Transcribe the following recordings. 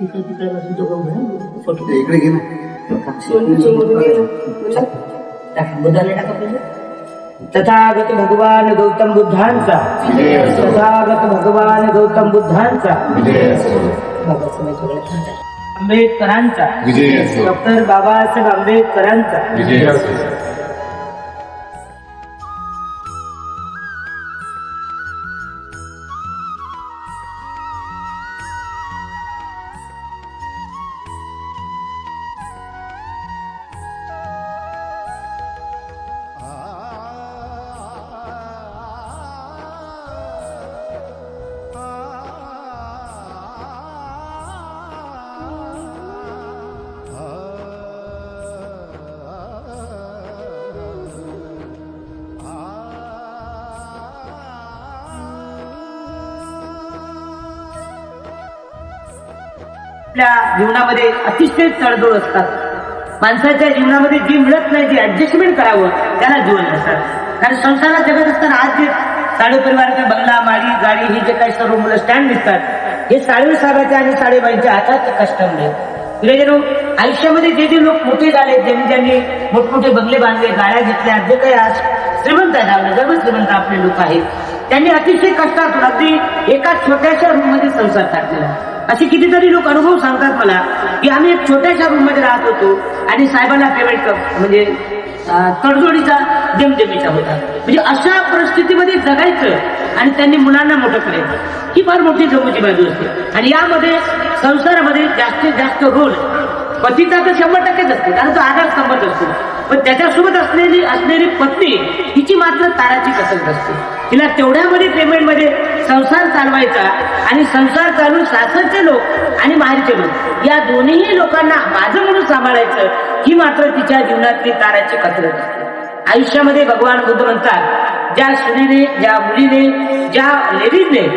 इकडे घे ना. बुद्धाने टाका पहिले. तथागत भगवान गौतम बुद्धांचा, तथागत भगवान गौतम बुद्धांचा, आंबेडकरांचा, डॉक्टर बाबासाहेब आंबेडकरांचा. आपल्या जीवनामध्ये अतिशय तडजोड असतात. माणसाच्या जीवनामध्ये जी मिळत नाही, जी ऍडजस्टमेंट करावं त्याला जीवन नसतात. कारण संसारात जगत असताना आज जे साडे परिवाराचे बंगला, माडी, गाडी, ही जे काही सर्व मुलं स्टँड दिसतात, हे साडे साहेबांच्या आणि साडेबाईंच्या हातात कष्ट मिळेल. प्रियजनो, आयुष्यामध्ये जे जे लोक मोठे झाले, ज्यांनी मोठमोठे बंगले बांधले, गाड्या घेतल्या, जे काही आज श्रीमंत आहेत, आपले सर्व श्रीमंत आपले लोक आहेत, त्यांनी अतिशय कष्टातून अगदी एका छोट्याशा रूम मध्ये संसार टाकलेला. असे कितीतरी लोक अनुभव सांगतात मला की आम्ही एक छोट्याशा रूम मध्ये राहत होतो आणि साहेबांना पेमेंट म्हणजे तडजोडीचा जमजमीचा होता. म्हणजे अशा परिस्थितीमध्ये जगायचं आणि त्यांनी मुलांना मोठं करायचं, ही फार मोठी जमूची बाजू असते. आणि यामध्ये संसारामध्ये जास्तीत जास्त रोल पतीचा तर 100%च असते, कारण तो आधारस्तंभच असतो. पण त्याच्यासोबत असलेली पत्नी हिची मात्र ताराची कसरत असते. तिला तेवढ्यामध्ये पेमेंटमध्ये संसार चालवायचा आणि संसार चालवून सासरचे लोक आणि माहेरचे लोक या दोन्ही लोकांना माझं म्हणून सांभाळायचं, ही मात्र तिच्या जीवनातली ताराची कसरत असते. आयुष्यामध्ये भगवान बुद्ध म्हणतात, ज्या स्त्रीने, ज्या मुलीने, ज्या लेडीजने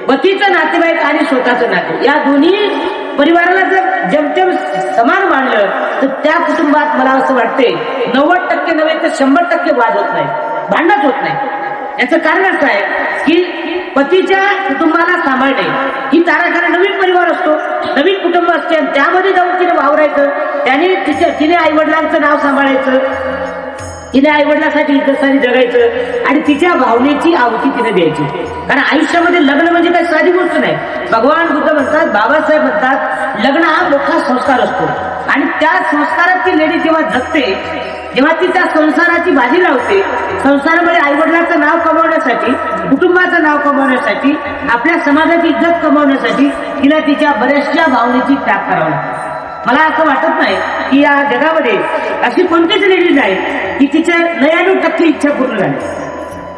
पतीचं नातेवाईक आणि स्वतःचं नाते या दोन्ही परिवाराला जर जमतेम समान मानलं तर त्या कुटुंबात मला असं वाटते 90% नव्हे तर 100% वाद होत नाही, भांडणच होत नाही. याचं कारण असं आहे की पतीच्या कुटुंबाला सांभाळणे ही तारा, कारण नवीन परिवार असतो, नवीन कुटुंब असते आणि त्यामध्ये जाऊन तिने वावरायचं, तिने आईवडिलांचं नाव सांभाळायचं, तिने आईवडिलांसाठी इतरसाठी जगायचं आणि तिच्या भावनेची आहुती तिने द्यायची. कारण आयुष्यामध्ये लग्न म्हणजे काही साधी गोष्ट नाही. भगवान बुद्ध म्हणतात, बाबासाहेब म्हणतात, लग्न हा मोठा संस्कार असतो आणि त्या संस्कारात ती लेडी जेव्हा जगते, जेव्हा ती त्या संसाराची बाजी लावते, संसारामध्ये आईवडिलांचं नाव कमावण्यासाठी, कुटुंबाचं नाव कमावण्यासाठी, आपल्या समाजाची इज्जत कमावण्यासाठी तिला तिच्या बऱ्याचशा भावनेची त्याग करावा लागतो. मला असं वाटत नाही की या जगामध्ये अशी कोणतीच लेडीज आहे की तिच्या 99% इच्छा पूर्ण झाली.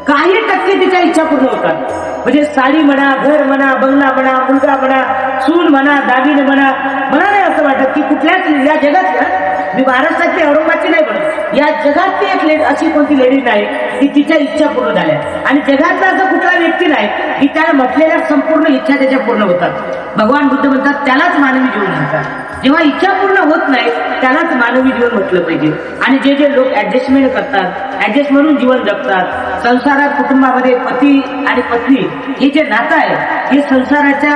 काही टक्के तिच्या इच्छा पूर्ण होतात. म्हणजे साडी म्हणा, घर म्हणा, बंगला म्हणा, मुलगा म्हणा, सून म्हणा, दागिने म्हणा, मला नाही असं वाटत की कुठल्याच या जगात, मी महाराष्ट्रातली औरंगाबादची नाही म्हणत, या जगातली एक अशी कोणती लेडीज नाही की तिच्या इच्छा पूर्ण झाल्या. आणि जगातला असं कुठला व्यक्ती नाही की त्याला म्हटलेल्या संपूर्ण इच्छा त्याच्या पूर्ण होतात. भगवान बुद्ध म्हणतात, त्यालाच मानवी जीवन म्हणतात. जेव्हा इच्छा पूर्ण होत नाही त्यालाच मानवी जीवन म्हटलं पाहिजे. आणि जे जे लोक ऍडजस्टमेंट करतात, ऍडजस्ट म्हणून जीवन जगतात, संसारात कुटुंबामध्ये पती आणि पत्नी हे जे नातं आहे, हे संसाराच्या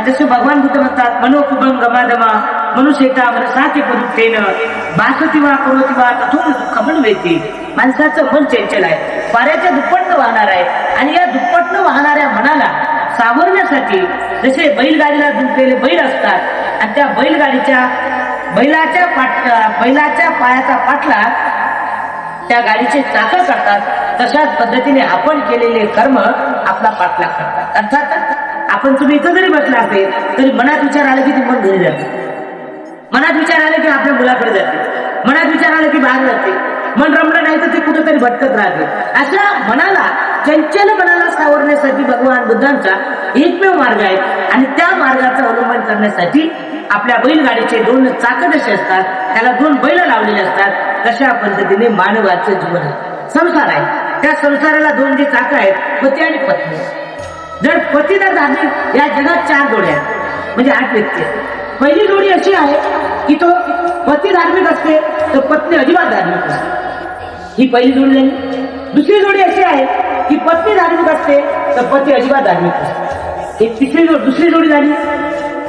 जसे भगवान बुद्ध म्हणतात, मनोकुभं गमादमा मनुष्यता मनसाचे परुत्तेन भासतिवा करोतिवा तथोन दुःखमन वेती. माणसाचं मन चंचल आहे, वाऱ्याच्या दुप्पटनं वाहणार आहे आणि या दुप्पटनं वाहणाऱ्या मनाला सावरण्यासाठी जसे बैलगाडीला जुंपलेले बैल असतात आणि त्या बैलाच्या पायाचा पाठला त्या गाडीचे चाकं करतात, तशाच पद्धतीने आपण केलेले कर्म आपला पाठलाग करतात. अर्थात आपण तुम्ही इथं जरी बसला असेल तरी मनात विचार आले की ती मन घरी जाते, मनात विचार आले की आपल्या मुलाकडे जाते, मनात विचार आले की बाहेर जाते, मन रमलं नाही तर ते कुठेतरी भटकत राहते. अशा मनाला, चंचल मनाला सावरण्यासाठी भगवान बुद्धांचा एकमेव मार्ग आहे आणि त्या मार्गाचं अवलंबन करण्यासाठी आपल्या बैलगाडीचे 2 चाकं जसे असतात, त्याला 2 बैल लावलेले असतात, तशा पद्धतीने मानवाचं जीवन आहे, संसार आहे. त्या संसाराला 2 जे चाकं आहेत, पती आणि पत्नी. जर पतीला धार्मिक, या जगात 4 जोड्या म्हणजे 8 व्यक्ती आहेत. पहिली जोडी अशी आहे की तो पती धार्मिक असते तर पत्नी अजिबात धार्मिक असते, ही पहिली जोडी झाली. दुसरी जोडी अशी आहे की पत्नी धार्मिक असते तर पती अजिबात धार्मिक असते, ही दुसरी जोडी झाली.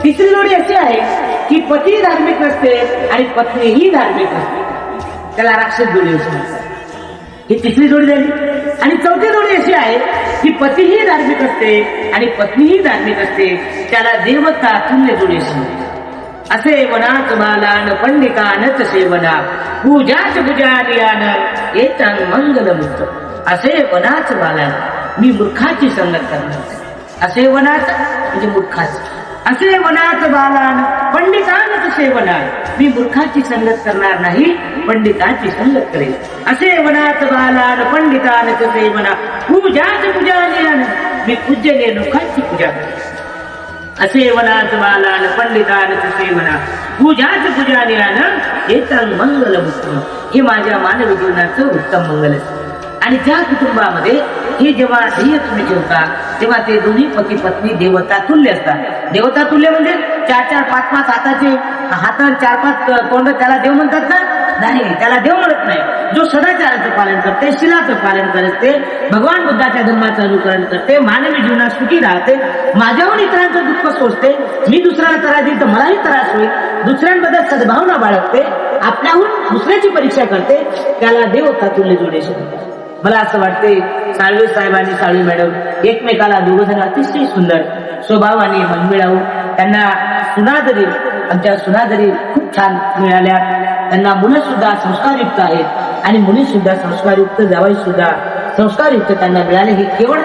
तिसरी जोडी अशी आहे की पती धार्मिक नसते आणि पत्नीही धार्मिक नसते, त्याला राक्षस जोडी अशी म्हणतात. ही तिसरी जोडी झाली. आणि चौथी जोडी अशी आहे की पतीही धार्मिक असते आणि पत्नीही धार्मिक असते, त्याला देवता तुल्य जोडी अशी म्हणतात. असे वनाच बालान पंडितानच सेवना पूजाच पूजारियान एतान मंगल मुक्त. असे वनाच बालान, मी मूर्खाची संगत करणार. असे वनाच म्हणजे मूर्खाच. असे वनाच बालान पंडितानच सेवना, मी मूर्खाची संगत करणार नाही, पंडितांची संगत करेल. असे वनाच बालान पंडितानच सेवना पूजाच पूजारियान, मी पूज्यने लोकांची पूजा करेल. असे वनाच बालान पंडितानच सेवना पूजाच पूजारियान एतान मंगल मुक्त. हे माझ्या मानवी जीवनाचं उत्तम मंगल असते. आणि ज्या कुटुंबामध्ये हे जेव्हा ध्येय तुम्ही ठेवता तेव्हा ते दोन्ही पती पत्नी देवता तुल्य असतात. देवता तुल्य म्हणजे 4-4, 5-5 हातात 4-5 तोंड, त्याला देव म्हणतात का? नाही, त्याला देव म्हणत नाही. जो सदाचाराचं पालन करते, शिलाचं पालन करते, भगवान बुद्धाच्या धर्माचं अनुकरण करते, मानवी जीवनात सुखी राहते, माझ्याहून इतरांचं दुःख सोसते, मी दुसऱ्याला त्रास देईल तर मलाही त्रास होईल, दुसऱ्यांबद्दल सद्भावना बाळगते, आपल्याहून दुसऱ्याची परीक्षा करते, त्याला देवता तुल्य जोडेशी. मला असं वाटते साळवे साहेब आणि साळवे मॅडम एकमेकाला दोघं अतिशय सुंदर स्वभावाने मन मिळावं. त्यांना सुनादरी, आमच्या सुनादरी खूप छान मिळाल्या. त्यांना मुलं सुद्धा संस्कारयुक्त आहेत आणि मुली सुद्धा संस्कारयुक्त, जावई सुद्धा संस्कारयुक्त त्यांना मिळाले. हे केवळ